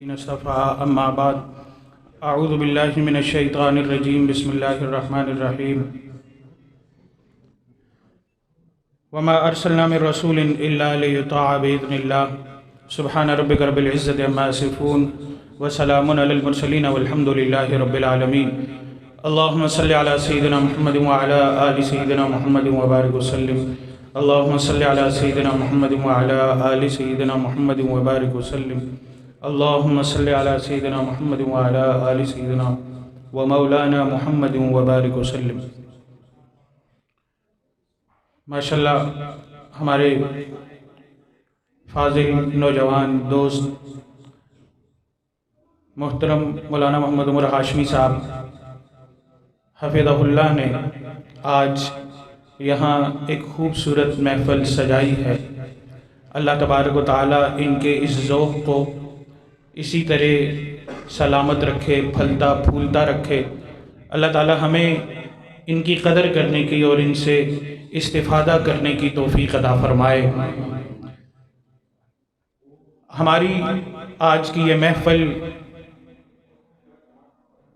صفحہ اما بعد اعوذ باللہ من الشیطان الرجیم بسم اللہ الرحمن الرحیم وما ارسلنا من رسول الا لیطاع باذن اللہ سبحان ربک رب العزت عما یصفون وسلام علی المرسلین والحمد للہ رب العالمین اللہم صلی علی سیدنا محمد وعلی آل سیدنا محمد وبارک وسلم اللہم صلی علی سیدنا محمد وعلی آل سیدنا محمد وبارک وسلم اللہم صلی علی سیدنا محمد وعلی آل سیدنا ومولانا محمد وبارک وسلم۔ ماشاءاللہ ہمارے فاضل نوجوان دوست محترم مولانا محمد عمر ہاشمی صاحب حفظہ اللہ نے آج یہاں ایک خوبصورت محفل سجائی ہے۔ اللہ تبارک و تعالیٰ ان کے اس ذوق کو اسی طرح سلامت رکھے، پھلتا پھولتا رکھے۔ اللہ تعالیٰ ہمیں ان کی قدر کرنے کی اور ان سے استفادہ کرنے کی توفیق عطا فرمائے۔ ہماری آج کی یہ محفل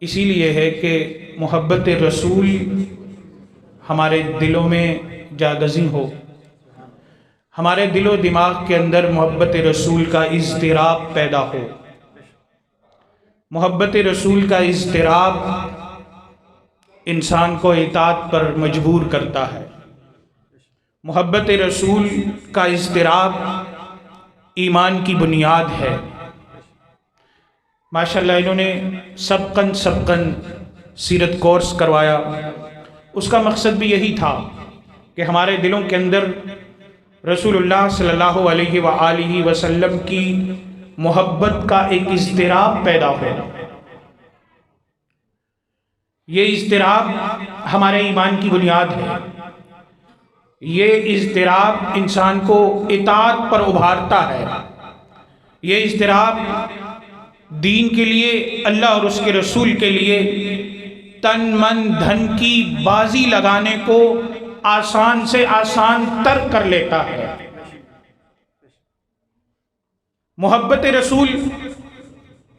اسی لیے ہے کہ محبت رسول ہمارے دلوں میں جاگزیں ہو، ہمارے دل و دماغ کے اندر محبت رسول کا اضطراب پیدا ہو۔ محبت رسول کا اضطراب انسان کو اطاعت پر مجبور کرتا ہے۔ محبت رسول کا اضطراب ایمان کی بنیاد ہے۔ ماشاءاللہ انہوں نے سبقاً سیرت کورس کروایا۔ اس کا مقصد بھی یہی تھا کہ ہمارے دلوں کے اندر رسول اللہ صلی اللہ علیہ وآلہ وسلم کی محبت کا ایک اضطراب پیدا ہو۔ یہ اضطراب ہمارے ایمان کی بنیاد ہے۔ یہ اضطراب انسان کو اطاعت پر ابھارتا ہے۔ یہ اضطراب دین کے لیے، اللہ اور اس کے رسول کے لیے تن من دھن کی بازی لگانے کو آسان سے آسان تر کر لیتا ہے۔ محبت رسول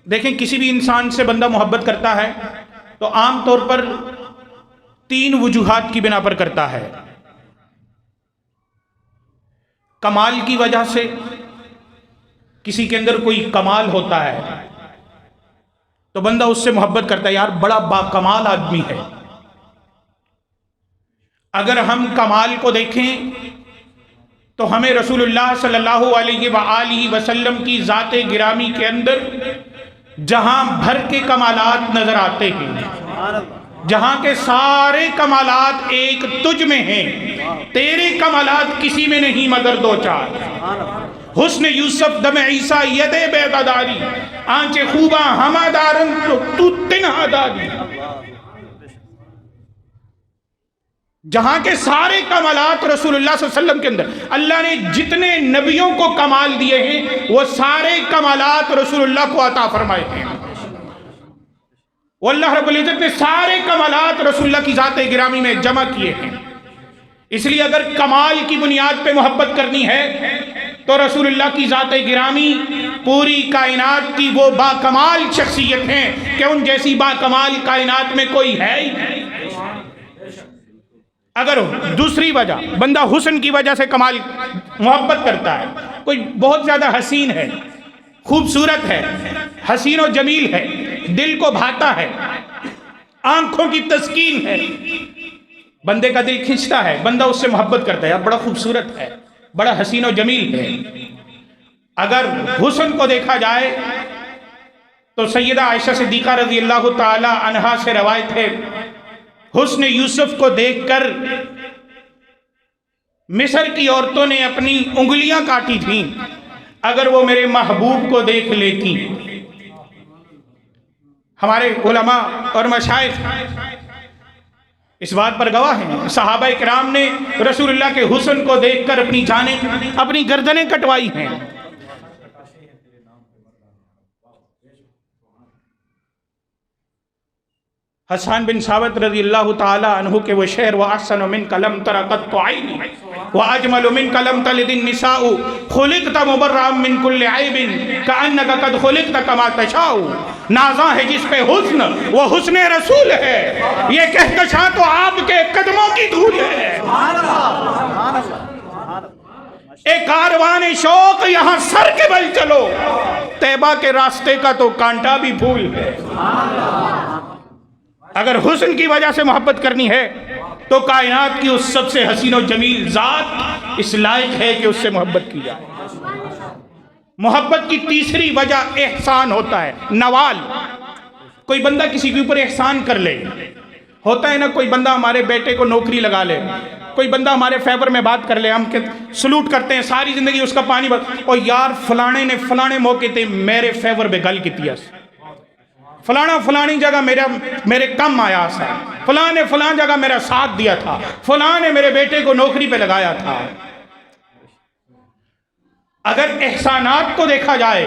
دیکھیں، کسی بھی انسان سے بندہ محبت کرتا ہے تو عام طور پر 3 وجوہات کی بنا پر کرتا ہے۔ کمال کی وجہ سے، کسی کے اندر کوئی کمال ہوتا ہے تو بندہ اس سے محبت کرتا ہے، یار بڑا باکمال آدمی ہے۔ اگر ہم کمال کو دیکھیں تو ہمیں رسول اللہ صلی اللہ علیہ وآلہ وسلم کی ذات گرامی کے اندر جہاں بھر کے کمالات نظر آتے ہیں، جہاں کے سارے کمالات ایک تجھ میں ہیں، تیرے کمالات کسی میں نہیں مگر 2 4۔ حسن یوسف دم عیسیٰ ید بیداداری، آنچ خوباں ہمہ دارن تو تنہا داری۔ جہاں کے سارے کمالات رسول اللہ صلی اللہ علیہ وسلم کے اندر، اللہ نے جتنے نبیوں کو کمال دیے ہیں وہ سارے کمالات رسول اللہ کو عطا فرمائے ہیں۔ واللہ رب العزت نے سارے کمالات رسول اللہ کی ذات گرامی میں جمع کیے ہیں۔ اس لیے اگر کمال کی بنیاد پہ محبت کرنی ہے تو رسول اللہ کی ذات گرامی پوری کائنات کی وہ باکمال شخصیت ہیں کہ ان جیسی باکمال کائنات میں کوئی ہے ہی نہیں۔ اگر دوسری وجہ، بندہ حسن کی وجہ سے کمال محبت کرتا ہے، کوئی بہت زیادہ حسین ہے، خوبصورت ہے، حسین و جمیل ہے، دل کو بھاتا ہے، آنکھوں کی تسکین ہے، بندے کا دل کھنچتا ہے، بندہ اس سے محبت کرتا ہے، یار بڑا خوبصورت ہے، بڑا حسین و جمیل ہے۔ اگر حسن کو دیکھا جائے تو سیدہ عائشہ صدیقہ رضی اللہ تعالی عنہا سے روایت ہے، حسن یوسف کو دیکھ کر مصر کی عورتوں نے اپنی انگلیاں کاٹی تھیں اگر وہ میرے محبوب کو دیکھ لیتی۔ ہمارے علماء اور مشائخ اس بات پر گواہ ہیں، صحابہ کرام نے رسول اللہ کے حسن کو دیکھ کر اپنی جانیں، اپنی گردنیں کٹوائی ہیں۔ حسان بن ثابت رضی اللہ تعالی عنہ کے وہ شعر وَأَحْسَنُ مِنْكَ لَمْ تَرَ قَطُّ عَيْنِي وَأَجْمَلُ مِنْكَ لَمْ تَلِدِ النِّسَاءُ خُلِقْتَ مُبَرَّأً مِنْ كُلِّ عَيْبٍ كَأَنَّكَ قَدْ خُلِقْتَ كَمَا تَشَاءُ. نازاں ہے جس پہ حسن وہ حسن رسول ہے، یہ کہکشاں تو آپ کے قدموں کی دھول ہے. ایک کاروان شوق یہاں سر کے بل چلو، طیبہ کے راستے کا تو کانٹا بھی پھول ہے. اگر حسن کی وجہ سے محبت کرنی ہے تو کائنات کی اس سب سے حسین و جمیل ذات اس لائق ہے کہ اس سے محبت کی جائے. محبت کی تیسری وجہ احسان ہوتا ہے، نوال. کوئی بندہ کسی کے اوپر احسان کر لے، ہوتا ہے نا کوئی بندہ ہمارے بیٹے کو نوکری لگا لے، کوئی بندہ ہمارے فیور میں بات کر لے، ہم سلوٹ کرتے ہیں، ساری زندگی اس کا پانی اور یار فلانے نے فلانے موقع تے میرے فیور بے گل کیتی ہے، فلانا فلانی جگہ میرے کم آیا سا، فلاں نے فلان جگہ میرا ساتھ دیا تھا، فلاں نے میرے بیٹے کو نوکری پہ لگایا تھا. اگر احسانات کو دیکھا جائے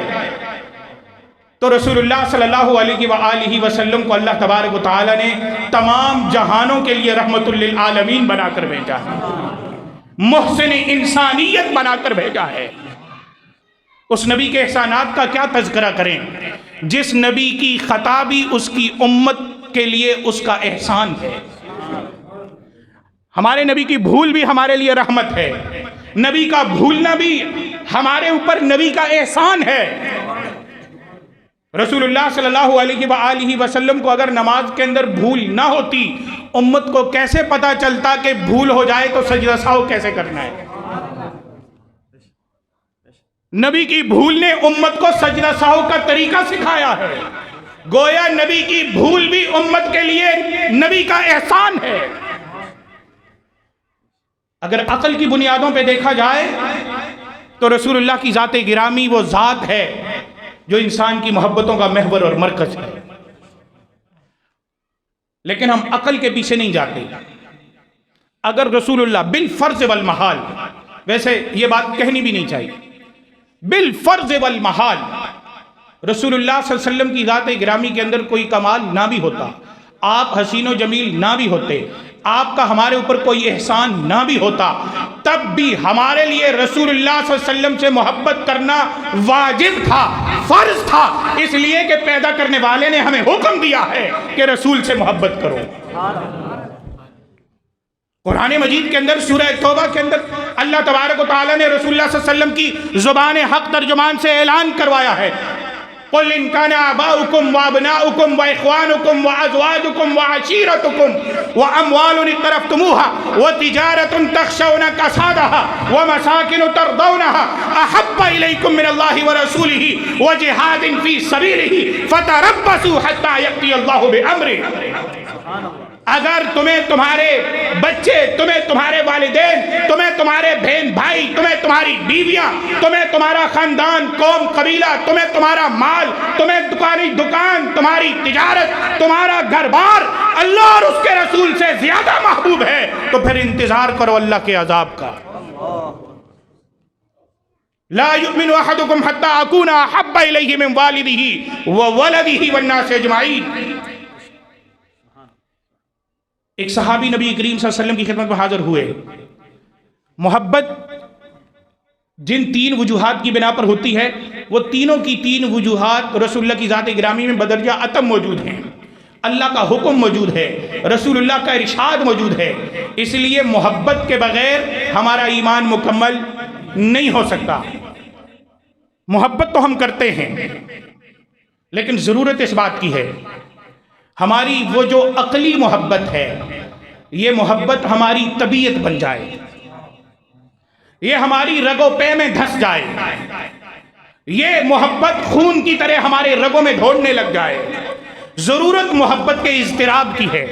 تو رسول اللہ صلی اللہ علیہ وآلہ وسلم کو اللہ تبارک و تعالی نے تمام جہانوں کے لیے رحمت للعالمین بنا کر بھیجا ہے، محسن انسانیت بنا کر بھیجا ہے. اس نبی کے احسانات کا کیا تذکرہ کریں جس نبی کی خطا بھی اس کی امت کے لیے اس کا احسان ہے. ہمارے نبی کی بھول بھی ہمارے لیے رحمت ہے، نبی کا بھولنا بھی ہمارے اوپر نبی کا احسان ہے. رسول اللہ صلی اللہ علیہ وآلہ وسلم کو اگر نماز کے اندر بھول نہ ہوتی، امت کو کیسے پتا چلتا کہ بھول ہو جائے تو سجدہ سہو کیسے کرنا ہے. نبی کی بھول نے امت کو سجدہ سہو کا طریقہ سکھایا ہے. گویا نبی کی بھول بھی امت کے لیے نبی کا احسان ہے. اگر عقل کی بنیادوں پہ دیکھا جائے تو رسول اللہ کی ذات گرامی وہ ذات ہے جو انسان کی محبتوں کا محور اور مرکز ہے. لیکن ہم عقل کے پیچھے نہیں جاتے. اگر رسول اللہ بالفرض والمحال، ویسے یہ بات کہنی بھی نہیں چاہیے، بالفرض والمحال رسول اللہ صلی اللہ علیہ وسلم کی ذات گرامی کے اندر کوئی کمال نہ بھی ہوتا، آپ حسین و جمیل نہ بھی ہوتے، آپ کا ہمارے اوپر کوئی احسان نہ بھی ہوتا، تب بھی ہمارے لیے رسول اللہ صلی اللہ علیہ وسلم سے محبت کرنا واجب تھا، فرض تھا، اس لیے کہ پیدا کرنے والے نے ہمیں حکم دیا ہے کہ رسول سے محبت کرو. قرآن مجید کے اندر سورہ توبہ کے اندر اللہ تبارک و تعالیٰ نے رسول اللہ صلی اللہ علیہ وسلم کی زبان حق ترجمان سے اعلان کروایا ہے، قل ان كان آباؤكم وابناؤكم واخوانكم وازواجكم وعشيرتكم واموال اقترفتموها وتجارة تخشون كسادها ومساكن ترضونها احب اليكم من الله ورسوله وجهاد في سبيله فتربصوا حتى يأتي الله بأمره. اگر تمہیں تمہارے بچے، تمہیں تمہارے والدین، تمہیں تمہارے بہن بھائی، تمہیں تمہاری بیویاں، تمہیں تمہارا خاندان، قوم، قبیلہ، تمہیں تمہارا مال، تمہیں تمہاری دکان، تمہاری تجارت، تمہارا گھر بار اللہ اور اس کے رسول سے زیادہ محبوب ہے تو پھر انتظار کرو اللہ کے عذاب کا. لا يؤمن احدكم حتى اكون احب اليه من والده وولده والناس اجمعين. ایک صحابی نبی کریم صلی اللہ علیہ وسلم کی خدمت میں حاضر ہوئے. محبت جن 3 وجوہات کی بنا پر ہوتی ہے وہ تینوں کی 3 وجوہات رسول اللہ کی ذات گرامی میں بدرجہ اتم موجود ہیں. اللہ کا حکم موجود ہے، رسول اللہ کا ارشاد موجود ہے. اس لیے محبت کے بغیر ہمارا ایمان مکمل نہیں ہو سکتا. محبت تو ہم کرتے ہیں لیکن ضرورت اس بات کی ہے ہماری وہ جو عقلی محبت ہے، یہ محبت ہماری طبیعت بن جائے، یہ ہماری رگ و پے میں دھس جائے، یہ محبت خون کی طرح ہمارے رگوں میں دوڑنے لگ جائے. ضرورت محبت کے اضطراب کی ہے.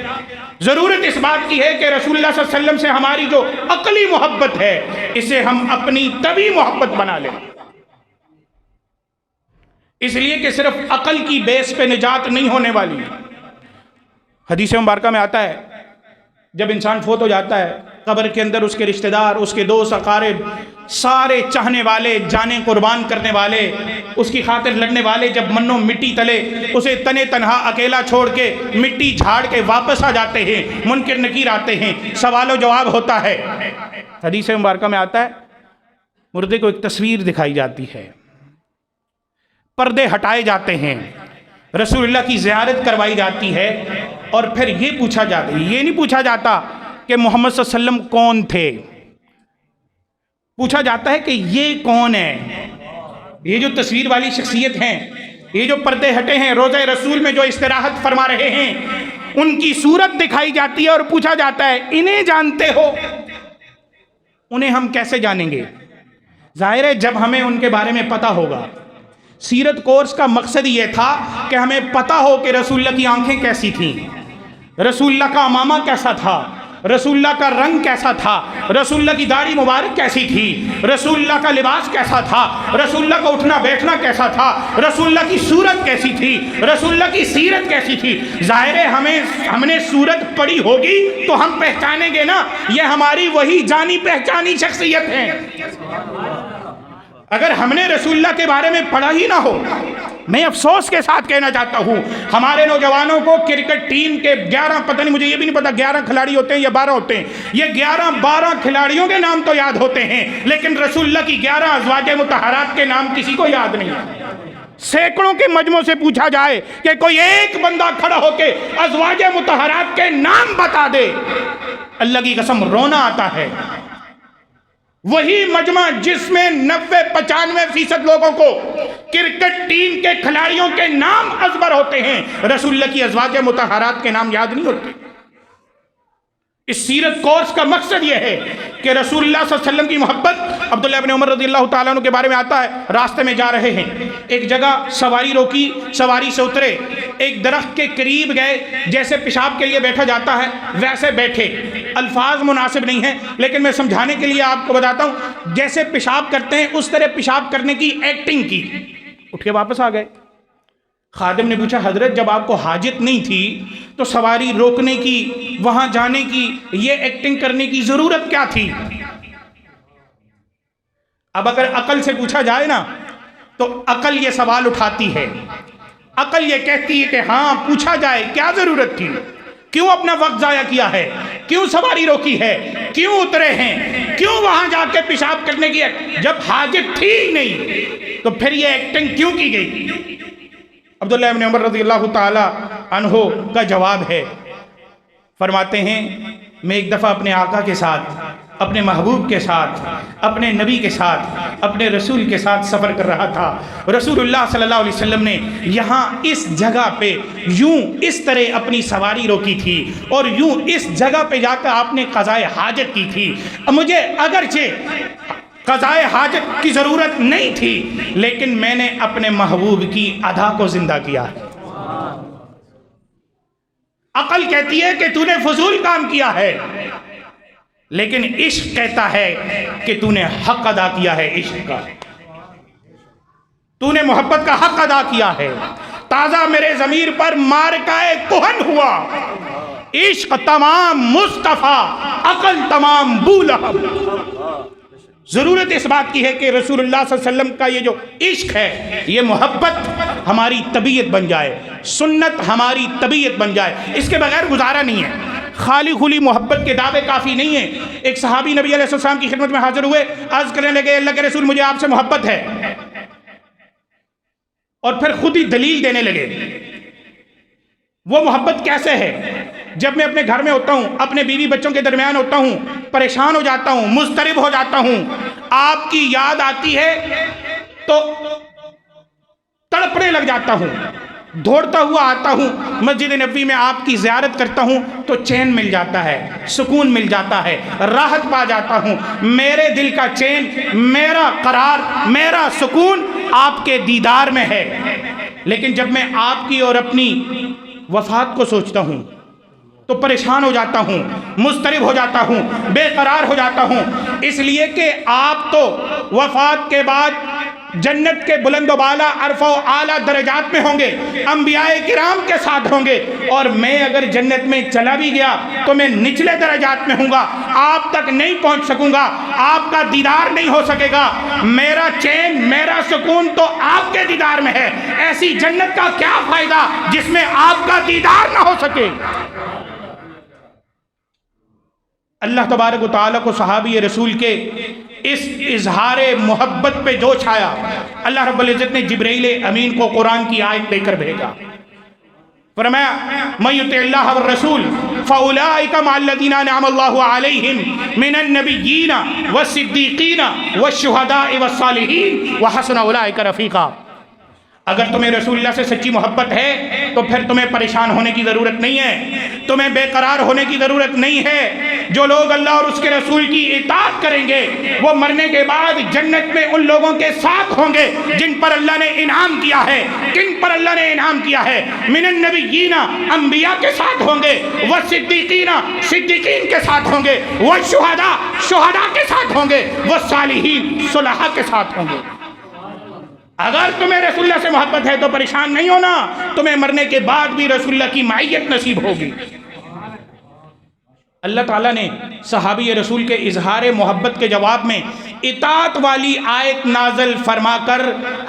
ضرورت اس بات کی ہے کہ رسول اللہ صلی اللہ علیہ وسلم سے ہماری جو عقلی محبت ہے اسے ہم اپنی طبی محبت بنا لیں. اس لیے کہ صرف عقل کی بیس پہ نجات نہیں ہونے والی. حدیث مبارکہ میں آتا ہے جب انسان فوت ہو جاتا ہے قبر کے اندر اس کے رشتہ دار، اس کے دوست اقارب، سارے چاہنے والے، جانیں قربان کرنے والے، اس کی خاطر لڑنے والے جب منو مٹی تلے اسے تنے تنہا اکیلا چھوڑ کے مٹی جھاڑ کے واپس آ جاتے ہیں، منکر نکیر آتے ہیں، سوال و جواب ہوتا ہے۔ حدیث مبارکہ میں آتا ہے مردے کو ایک تصویر دکھائی جاتی ہے، پردے ہٹائے جاتے ہیں، رسول اللہ کی زیارت کروائی جاتی ہے، اور پھر یہ پوچھا جاتا، یہ نہیں پوچھا جاتا کہ محمد صلی اللہ علیہ وسلم کون تھے، پوچھا جاتا ہے کہ یہ کون ہے، یہ جو تصویر والی شخصیت ہیں، یہ جو پردے ہٹے ہیں، روضہ رسول میں جو استراحت فرما رہے ہیں، ان کی صورت دکھائی جاتی ہے اور پوچھا جاتا ہے انہیں جانتے ہو؟ انہیں ہم کیسے جانیں گے؟ ظاہر ہے جب ہمیں ان کے بارے میں پتہ ہوگا۔ سیرت کورس کا مقصد یہ تھا کہ ہمیں پتہ ہو کہ رسول اللہ کی آنکھیں کیسی تھیں، رسول اللہ کا امامہ کیسا تھا، رسول اللہ کا رنگ کیسا تھا، رسول اللہ کی داڑھی مبارک کیسی تھی، رسول اللہ کا لباس کیسا تھا، رسول اللہ کا اٹھنا بیٹھنا کیسا تھا، رسول اللہ کی صورت کیسی تھی، رسول اللہ کی سیرت کیسی تھی۔ ظاہر ہے ہم نے صورت پڑھی ہوگی تو ہم پہچانیں گے نا، یہ ہماری وہی جانی پہچانی شخصیت ہے۔ اگر ہم نے رسول اللہ کے بارے میں پڑھا ہی نہ ہو، میں افسوس کے ساتھ کہنا چاہتا ہوں ہمارے نوجوانوں کو کرکٹ ٹیم کے 11، پتہ نہیں مجھے یہ بھی نہیں پتا 11 کھلاڑی ہوتے ہیں یا 12 ہوتے ہیں، یہ 11-12 کھلاڑیوں کے نام تو یاد ہوتے ہیں، لیکن رسول اللہ کی 11 ازواج مطہرات کے نام کسی کو یاد نہیں ہے۔ سینکڑوں کے مجموع سے پوچھا جائے کہ کوئی ایک بندہ کھڑا ہو کے ازواج مطہرات کے نام بتا دے، اللہ کی قسم رونا آتا ہے۔ وہی مجمع جس میں 90-95% لوگوں کو کرکٹ ٹیم کے کھلاڑیوں کے نام ازبر ہوتے ہیں، رسول اللہ کی ازواج مطہرات کے نام یاد نہیں ہوتے۔ اس سیرت کورس کا مقصد یہ ہے کہ رسول اللہ صلی اللہ علیہ وسلم کی محبت۔ عبداللہ بن عمر رضی اللہ تعالیٰ عنہ کے بارے میں آتا ہے، راستے میں جا رہے ہیں، ایک جگہ سواری روکی، سواری سے اترے، ایک درخت کے قریب گئے، جیسے پیشاب کے لیے بیٹھا جاتا ہے ویسے بیٹھے۔ الفاظ مناسب نہیں ہیں لیکن میں سمجھانے کے لیے آپ کو بتاتا ہوں، جیسے پیشاب کرتے ہیں اس طرح پیشاب کرنے کی ایکٹنگ کی، اٹھ کے واپس آ گئے۔ خادم نے پوچھا حضرت جب آپ کو حاجت نہیں تھی تو سواری روکنے کی، وہاں جانے کی، یہ ایکٹنگ کرنے کی ضرورت کیا تھی؟ اب اگر عقل سے پوچھا جائے نا تو عقل یہ سوال اٹھاتی ہے، عقل یہ کہتی ہے کہ ہاں پوچھا جائے کیا ضرورت تھی، کیوں اپنا وقت ضائع کیا ہے، کیوں سواری روکی ہے، کیوں اترے ہیں، کیوں وہاں جا کے پیشاب کرنے کی، جب حاجت تھی ہی نہیں تو پھر یہ ایکٹنگ کیوں کی گئی؟ عبداللہ بن عمر رضی اللہ تعالی عنہ کا جواب ہے، فرماتے ہیں میں ایک دفعہ اپنے آقا کے ساتھ، اپنے محبوب کے ساتھ، اپنے نبی کے ساتھ، اپنے رسول کے ساتھ سفر کر رہا تھا۔ رسول اللہ صلی اللہ علیہ وسلم نے یہاں اس جگہ پہ یوں اس طرح اپنی سواری روکی تھی اور یوں اس جگہ پہ جا کر آپ نے قضائے حاجت کی تھی۔ مجھے اگرچہ قضائے حاجت کی ضرورت نہیں تھی لیکن میں نے اپنے محبوب کی ادا کو زندہ کیا۔ عقل کہتی ہے کہ تو نے فضول کام کیا ہے، لیکن عشق کہتا ہے کہ تو نے حق ادا کیا ہے، عشق کا تو نے محبت کا حق ادا کیا ہے۔ تازہ میرے ضمیر پر مارکہ کہن ہوا، عشق تمام مصطفیٰ، عقل تمام بولہب۔ ضرورت اس بات کی ہے کہ رسول اللہ صلی اللہ علیہ وسلم کا یہ جو عشق ہے، یہ محبت ہماری طبیعت بن جائے، سنت ہماری طبیعت بن جائے، اس کے بغیر گزارا نہیں ہے۔ خالی خلی محبت کے دعوے کافی نہیں ہیں۔ ایک صحابی نبی علیہ السلام کی خدمت میں حاضر ہوئے، عرض کرنے لگے اللہ کے رسول مجھے آپ سے محبت ہے، اور پھر خود ہی دلیل دینے لگے۔ وہ محبت کیسے ہے؟ جب میں اپنے گھر میں ہوتا ہوں، اپنے بیوی بچوں کے درمیان ہوتا ہوں، پریشان ہو جاتا ہوں، مضطرب ہو جاتا ہوں، آپ کی یاد آتی ہے تو تڑپنے لگ جاتا ہوں، دوڑتا ہوا آتا ہوں، مسجد نبوی میں آپ کی زیارت کرتا ہوں تو چین مل جاتا ہے، سکون مل جاتا ہے، راحت پا جاتا ہوں۔ میرے دل کا چین، میرا قرار، میرا سکون آپ کے دیدار میں ہے۔ لیکن جب میں آپ کی اور اپنی وفات کو سوچتا ہوں تو پریشان ہو جاتا ہوں، مضطرب ہو جاتا ہوں، بے قرار ہو جاتا ہوں، اس لیے کہ آپ تو وفات کے بعد جنت کے بلند و بالا عرفہ و اعلیٰ درجات میں ہوں گے، انبیاء کرام کے ساتھ ہوں گے، اور میں اگر جنت میں چلا بھی گیا تو میں نچلے درجات میں ہوں گا، آپ تک نہیں پہنچ سکوں گا، آپ کا دیدار نہیں ہو سکے گا۔ میرا چین، میرا سکون تو آپ کے دیدار میں ہے، ایسی جنت کا کیا فائدہ جس میں آپ کا دیدار نہ ہو سکے۔ اللہ تبارک و تعالیٰ کو صحابی رسول کے اس اظہار محبت پہ جوش آیا، اللہ رب العزت نے جبرائیل امین کو قرآن کی آیت لے کر بھیجا، فرمایا من یطع اللہ والرسول فاولئک مع الذین انعم اللہ علیہم من النبیین والصدیقین والشہداء والصالحین وحسن اولئک رفیقا۔ اگر تمہیں رسول اللہ سے سچی محبت ہے تو پھر تمہیں پریشان ہونے کی ضرورت نہیں ہے، تمہیں بے قرار ہونے کی ضرورت نہیں ہے۔ جو لوگ اللہ اور اس کے رسول کی اطاعت کریں گے وہ مرنے کے بعد جنت میں ان لوگوں کے ساتھ ہوں گے جن پر اللہ نے انعام کیا ہے۔ کن پر اللہ نے انعام کیا ہے؟ من النبیین، انبیاء کے ساتھ ہوں گے، والصدیقین، صدیقین کے ساتھ ہوں گے، والشہداء، شہداء کے ساتھ ہوں گے، والصالحین، صلحاء کے ساتھ ہوں گے۔ اگر تمہیں رسول اللہ سے محبت ہے تو پریشان نہیں ہونا، تمہیں مرنے کے بعد بھی رسول اللہ کی معیت نصیب ہوگی۔ اللہ تعالیٰ نے صحابی رسول کے اظہار محبت کے جواب میں اطاعت والی آیت نازل فرما کر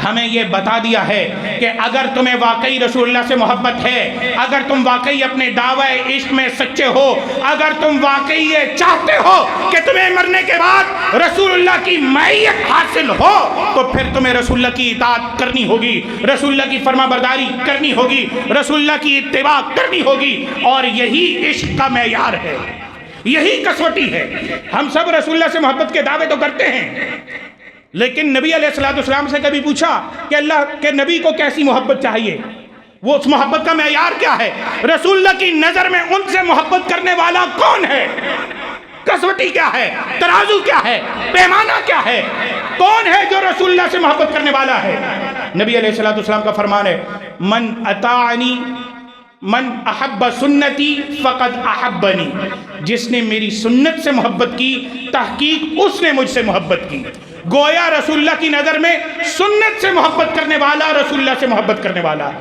ہمیں یہ بتا دیا ہے کہ اگر تمہیں واقعی رسول اللہ سے محبت ہے، اگر تم واقعی اپنے دعوی عشق میں سچے ہو، اگر تم واقعی یہ چاہتے ہو کہ تمہیں مرنے کے بعد رسول اللہ کی معیت حاصل ہو، تو پھر تمہیں رسول اللہ کی اطاعت کرنی ہوگی، رسول اللہ کی فرما برداری کرنی ہوگی، رسول اللہ کی اتباع کرنی ہوگی، اور یہی عشق کا معیار ہے، یہی کسوٹی ہے۔ ہم سب رسول اللہ سے محبت کے دعوے تو کرتے ہیں، لیکن نبی علیہ السلام سے کبھی پوچھا کہ اللہ کے نبی کو کیسی محبت چاہیے؟ وہ اس محبت کا معیار کیا ہے؟ رسول اللہ کی نظر میں ان سے محبت کرنے والا کون ہے؟ کسوٹی کیا ہے؟ ترازو کیا ہے؟ پیمانہ کیا ہے؟ کون ہے جو رسول اللہ سے محبت کرنے والا ہے؟ نبی علیہ السلام کا فرمان ہے من اطاعنی من احب سنتی فقد احبنی، جس نے میری سنت سے محبت کی تحقیق اس نے مجھ سے محبت کی۔ گویا رسول اللہ کی نظر میں سنت سے محبت کرنے والا رسول اللہ سے محبت کرنے والا ہے۔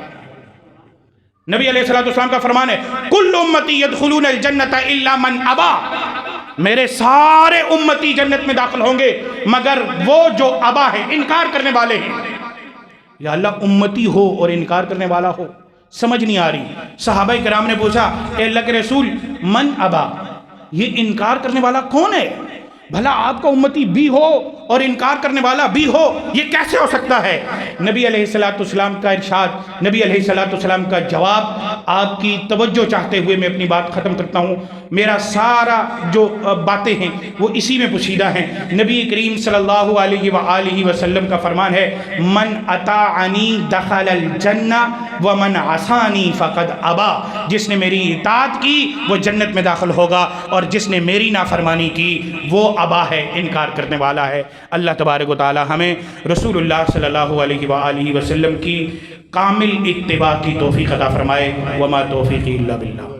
نبی علیہ السلام کا فرمان ہے کل امتی یدخلون الجنت الا من ابا، میرے سارے امتی جنت میں داخل ہوں گے مگر وہ جو ابا ہے، انکار کرنے والے ہیں۔ یا اللہ امتی ہو اور انکار کرنے والا ہو، سمجھ نہیں آ رہی۔ صحابہ کرام نے پوچھا اے اللہ کے رسول من ابا، یہ انکار کرنے والا کون ہے؟ بھلا آپ کا امتی بھی ہو اور انکار کرنے والا بھی ہو، یہ کیسے ہو سکتا ہے؟ نبی علیہ السلام کا ارشاد، نبی علیہ السلام کا جواب، آپ کی توجہ چاہتے ہوئے میں اپنی بات ختم کرتا ہوں۔ میرا سارا جو باتیں ہیں وہ اسی میں پوشیدہ ہیں۔ نبی کریم صلی اللہ علیہ وآلہ وسلم کا فرمان ہے من اطاعنی دخل الجنہ ومن عصانی فقد ابا، جس نے میری اطاعت کی وہ جنت میں داخل ہوگا، اور جس نے میری نافرمانی کی وہ ابا ہے، انکار کرنے والا ہے۔ اللہ تبارک و تعالی ہمیں رسول اللہ صلی اللہ علیہ وآلہ وسلم کی کامل اتباع کی توفیق عطا فرمائے۔ وما توفیقی الا باللہ۔